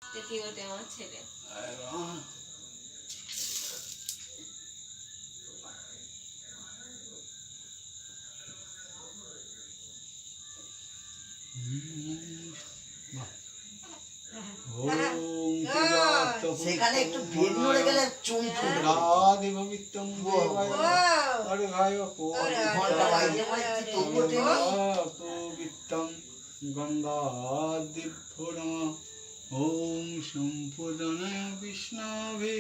দেখি ওটা আমার ছেলে। সেখানে একটু বের নড়ে গেলে চুম ফুটে রাধে পবিত্রম আরে ভাই ঘন্টা বাইরে পড়ে তবুও টেনে পবিত্রম গঙ্গাদিভ্যনা ওম সম্পদনায় বিষ্ণাভে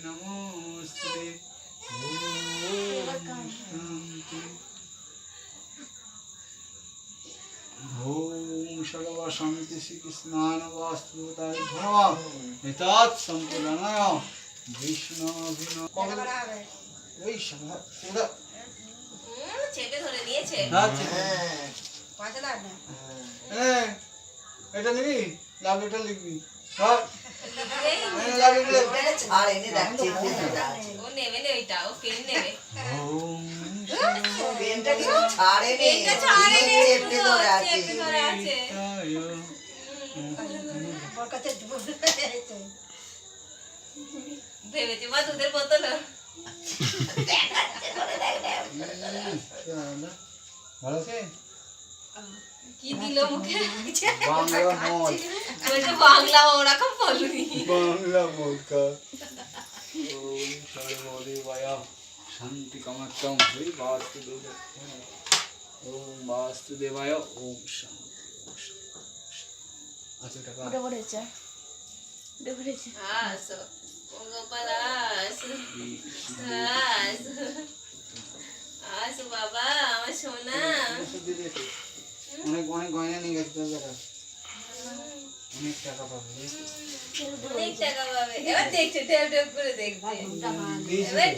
নমস্তে ওম শান্তি ओम सर्व शांति श्री कृष्णान वास्तुताय भव एतत् संपूर्णाय विष्णु विष्णु ওই সময় পুরো চেপে ধরে নিয়েছে। আচ্ছা হ্যাঁ এটা নিবি লাভ লেটার লিখবি হ্যাঁ লাভ লেটার এখানে ছাড় এনে রাখছি ও নেবে না, ওইটা ও পেন নেবে। ওম পেনটা কিন্তু ছাড়ে নে পেনটা ছাড়ে নে, চেপে ধরে আছে চেপে ধরে আছে। ভেবেছি মা দুধের বোতল। ভালো আছে কি দিল মুখে? বাংলা মদ বলছে বাংলা ওরকম বলুনি। বাংলা মদ ওম সর্বদেবায় শান্তি কামাখ্যাম হরি বাস্তুদেব ওম বাস্তুদেবায় ওম শান্তি আচ্ছা টাকা আসো ও গোপাল আসো, আসো আসো বাবা আমার সোনা। অনেক অনেক গয়না নিয়ে গেছে তোর বেটা অনেক টাকা পাবে অনেক টাকা পাবে। এবার দেখছে টেপ টেপ করে দেখছে। এবার